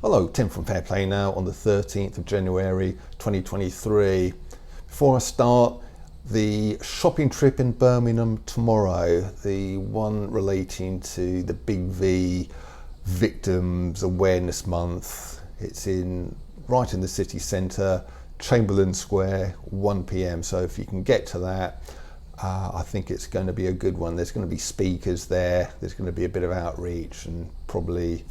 Hello, Tim from Fair Play Now on the 13th of January 2023. Before I start, the shopping trip in Birmingham tomorrow, the one relating to the Big V Victims Awareness Month. It's right in the city centre, Chamberlain Square, 1 p.m. So if you can get to that, I think it's going to be a good one. There's going to be speakers there, there's going to be a bit of outreach and probably,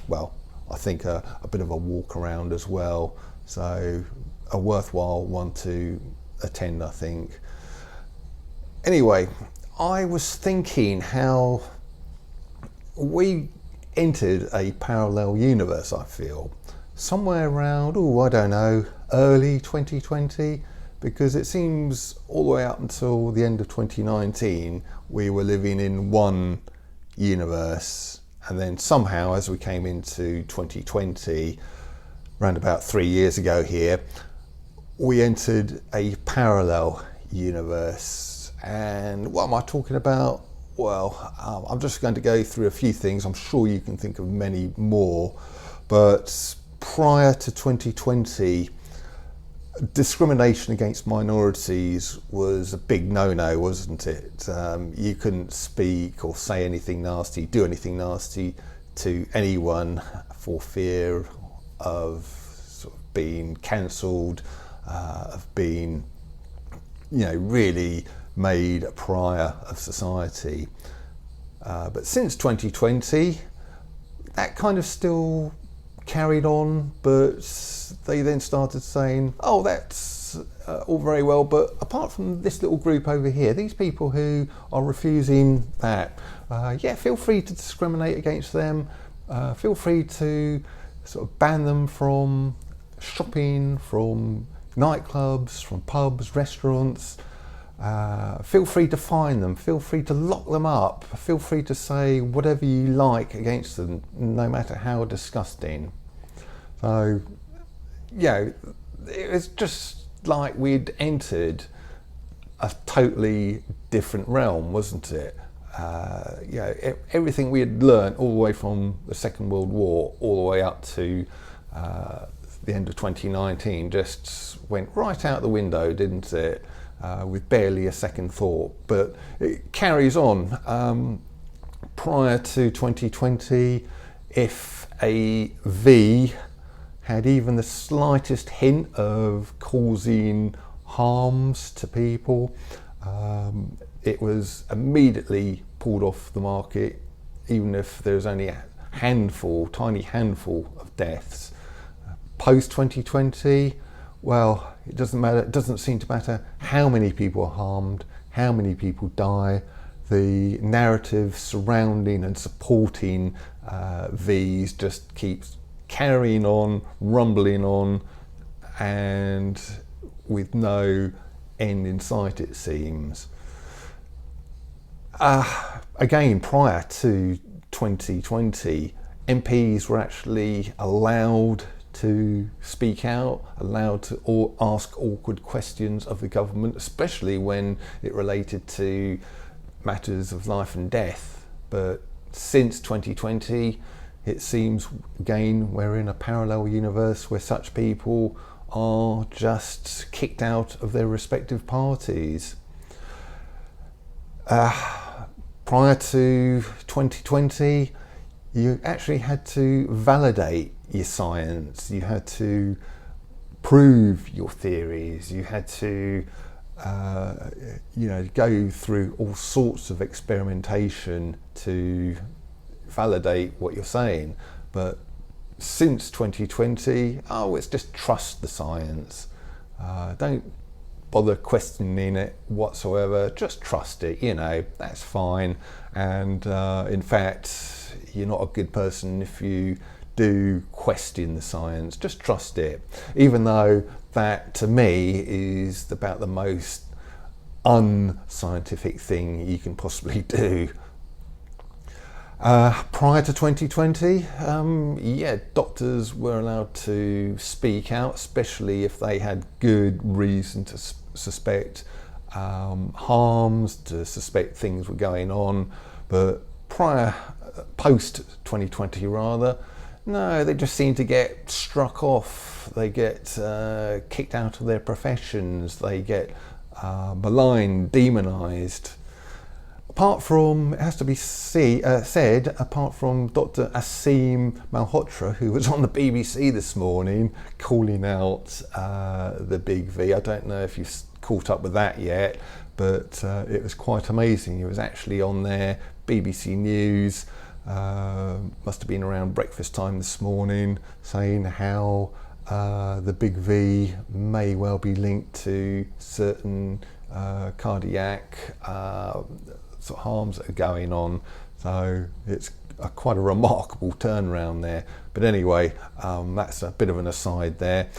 I think a bit of a walk around as well. So a worthwhile one to attend, I think. Anyway, I was thinking how we entered a parallel universe, I feel. Somewhere around, I don't know, early 2020, because it seems all the way up until the end of 2019, we were living in one universe. And then somehow, as we came into 2020, around about 3 years ago here, we entered a parallel universe. And what am I talking about? Well, I'm just going to go through a few things. I'm sure you can think of many more. But prior to 2020, discrimination against minorities was a big no-no, wasn't it? You couldn't speak or say anything nasty, do anything nasty to anyone for fear of sort of being cancelled, of being, really made a pariah of society. But since 2020, that kind of still carried on, but they then started saying, that's all very well, but apart from this little group over here, these people who are refusing that, feel free to discriminate against them, feel free to sort of ban them from shopping, from nightclubs, from pubs, restaurants, feel free to fine them, feel free to lock them up, feel free to say whatever you like against them, no matter how disgusting. So, it was just like we'd entered a totally different realm, wasn't it? Everything we had learned all the way from the Second World War all the way up to the end of 2019 just went right out the window, didn't it? With barely a second thought, but it carries on. Prior to 2020, if a V had even the slightest hint of causing harms to people, it was immediately pulled off the market, even if there's only a tiny handful of deaths. Post 2020, it doesn't matter. It doesn't seem to matter how many people are harmed, how many people die. The narrative surrounding and supporting V's just keeps carrying on, rumbling on, and with no end in sight, it seems. Again, prior to 2020, MPs were actually allowed to speak out, allowed to ask awkward questions of the government, especially when it related to matters of life and death. But since 2020, it seems again we're in a parallel universe where such people are just kicked out of their respective parties. Prior to 2020, you actually had to validate your science, you had to prove your theories, you had to go through all sorts of experimentation to validate what you're saying. But since 2020, it's just trust the science. Don't bother questioning it whatsoever, just trust it, that's fine. And in fact, you're not a good person if you do question the science, just trust it. Even though that to me is about the most unscientific thing you can possibly do. Prior to 2020, doctors were allowed to speak out, especially if they had good reason to suspect harms, to suspect things were going on. But post 2020 rather, No, they just seem to get struck off. They get kicked out of their professions. They get maligned, demonised. Apart from, it has to be said, apart from Dr. Aseem Malhotra, who was on the BBC this morning calling out the Big V. I don't know if you've caught up with that yet, but it was quite amazing. He was actually on there, BBC News, must have been around breakfast time this morning, saying how the Big V may well be linked to certain cardiac sort of harms that are going on. So it's quite a remarkable turnaround there. But anyway, that's a bit of an aside there.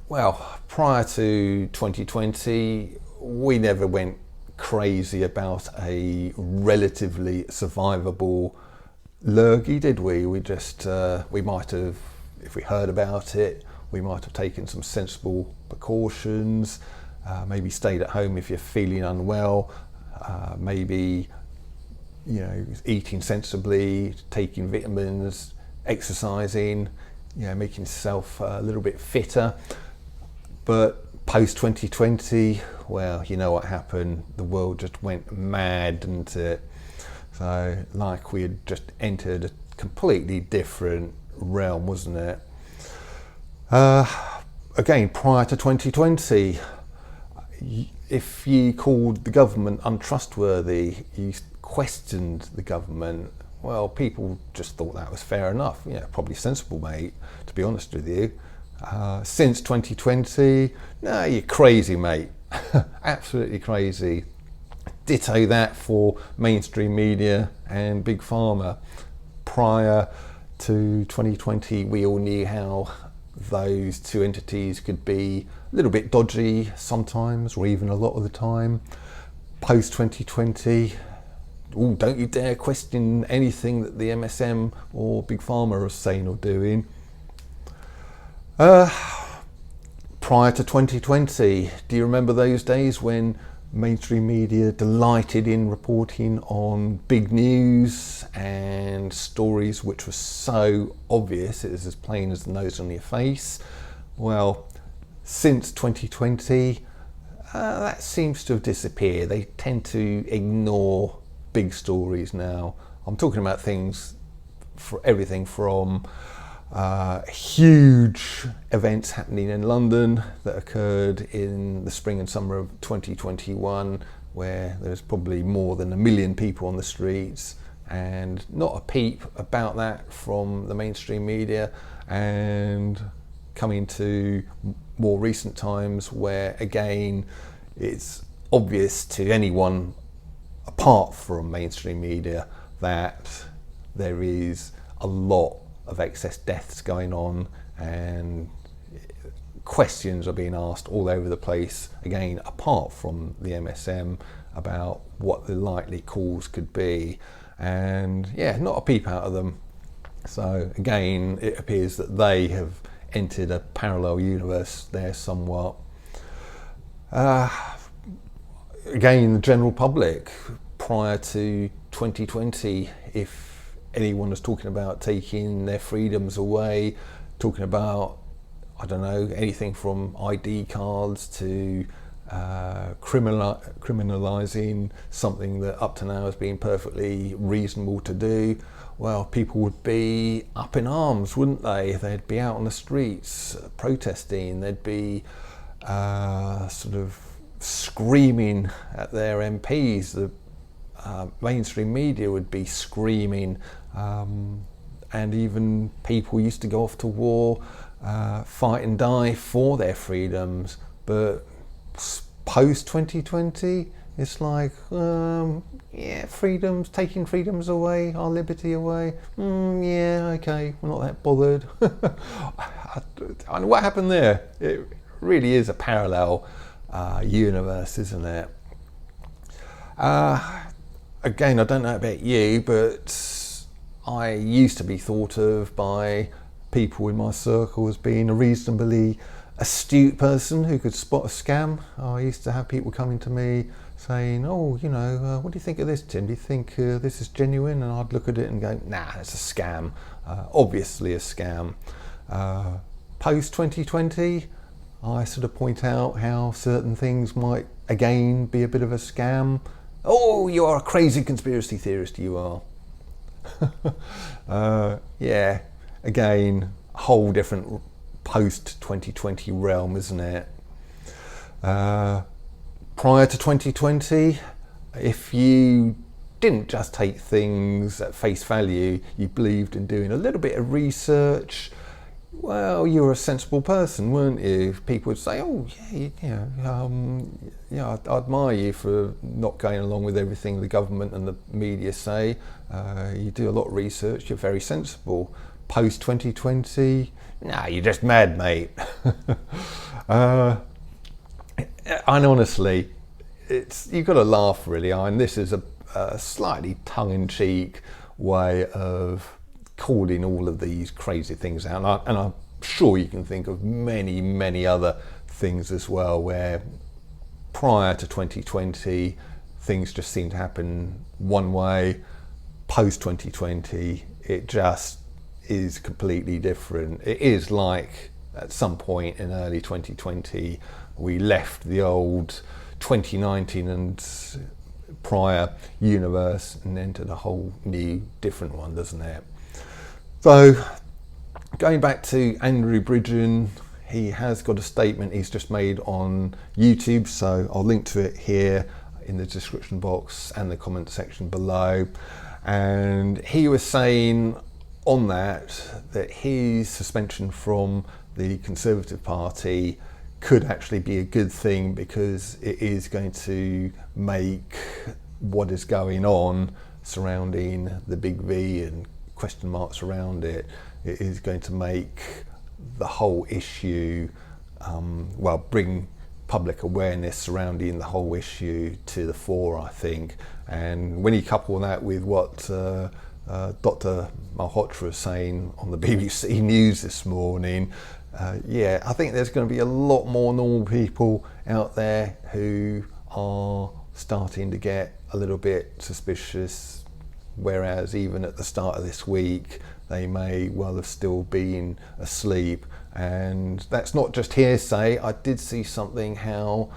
Well, prior to 2020, we never went crazy about a relatively survivable lurgy, did we? We just, we might have, if we heard about it, we might have taken some sensible precautions, maybe stayed at home if you're feeling unwell, maybe, you know, eating sensibly, taking vitamins, exercising, you know, making yourself a little bit fitter. But post 2020, well, you know what happened. The world just went mad, didn't it? So, like we had just entered a completely different realm, wasn't it? Again, prior to 2020, if you called the government untrustworthy, you questioned the government, well, people just thought that was fair enough. Yeah, probably sensible, mate, to be honest with you. Since 2020, no, you're crazy, mate. Absolutely crazy. Ditto that for mainstream media and Big Pharma. Prior to 2020, we all knew how those two entities could be a little bit dodgy sometimes, or even a lot of the time. Post 2020, don't you dare question anything that the MSM or Big Pharma are saying or doing. Prior to 2020, do you remember those days when mainstream media delighted in reporting on big news and stories which were so obvious, it was as plain as the nose on your face? Well, since 2020, that seems to have disappeared. They tend to ignore big stories now. I'm talking about things, for everything from huge events happening in London that occurred in the spring and summer of 2021, where there's probably more than 1 million people on the streets, and not a peep about that from the mainstream media. And coming to more recent times, where again it's obvious to anyone apart from mainstream media that there is a lot of excess deaths going on, and questions are being asked all over the place, again apart from the MSM, about what the likely cause could be, and yeah, not a peep out of them. So again, it appears that they have entered a parallel universe there somewhat. Again, the general public, prior to 2020, if anyone was talking about taking their freedoms away, talking about, I don't know, anything from ID cards to criminalising something that up to now has been perfectly reasonable to do, well, people would be up in arms, wouldn't they? They'd be out on the streets protesting. They'd be sort of screaming at their MPs. The mainstream media would be screaming, and even people used to go off to war, fight and die for their freedoms. But post 2020, it's like, yeah, freedoms, taking freedoms away, our liberty away. Yeah, okay, we're not that bothered. I know what happened there. It really is a parallel universe, isn't it? Again, I don't know about you, but I used to be thought of by people in my circle as being a reasonably astute person who could spot a scam. I used to have people coming to me saying, oh, what do you think of this, Tim? Do you think this is genuine? And I'd look at it and go, nah, it's a scam. Obviously a scam. Post 2020, I sort of point out how certain things might again be a bit of a scam. Oh, you are a crazy conspiracy theorist, you are. Yeah, again, a whole different post 2020 realm, isn't it? Prior to 2020, if you didn't just take things at face value, you believed in doing a little bit of research, well, you were a sensible person, weren't you? People would say, oh, yeah, I admire you for not going along with everything the government and the media say. You do a lot of research, you're very sensible. Post 2020, nah, you're just mad, mate. And honestly, you've got to laugh, really. And this is a slightly tongue-in-cheek way of calling all of these crazy things out. And I'm sure you can think of many, many other things as well, where prior to 2020, things just seem to happen one way. Post 2020, it just is completely different. It is like at some point in early 2020, we left the old 2019 and prior universe and entered a whole new different one, doesn't it? So going back to Andrew Bridgen, he has got a statement he's just made on YouTube, so I'll link to it here in the description box and the comment section below. And he was saying on that his suspension from the Conservative Party could actually be a good thing, because it is going to make what is going on surrounding the Big V and question marks around it, it is going to make the whole issue, bring public awareness surrounding the whole issue to the fore, I think. And when you couple that with what Dr. Malhotra was saying on the BBC News this morning, I think there's going to be a lot more normal people out there who are starting to get a little bit suspicious, whereas even at the start of this week they may well have still been asleep. And that's not just hearsay. I did see something how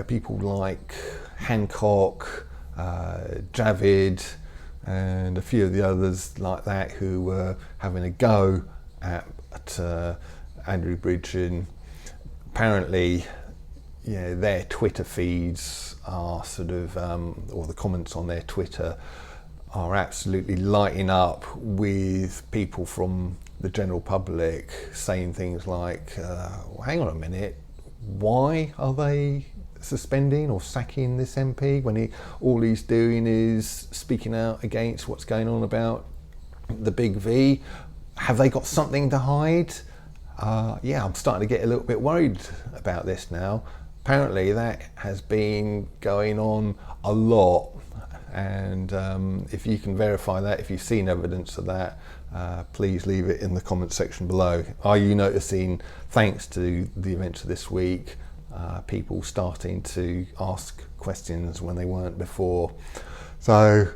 people like Hancock, Javid and a few of the others like that who were having a go at Andrew Bridgen, apparently their Twitter feeds are sort of, or the comments on their Twitter are absolutely lighting up with people from the general public saying things like, hang on a minute, why are they suspending or sacking this MP when all he's doing is speaking out against what's going on about the Big V? Have they got something to hide? I'm starting to get a little bit worried about this now. Apparently that has been going on a lot, and if you can verify that, if you've seen evidence of that, please leave it in the comment section below. Are you noticing, thanks to the events of this week, people starting to ask questions when they weren't before? So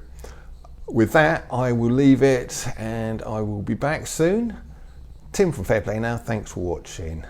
with that, I will leave it and I will be back soon. Tim from Fair Play Now, thanks for watching.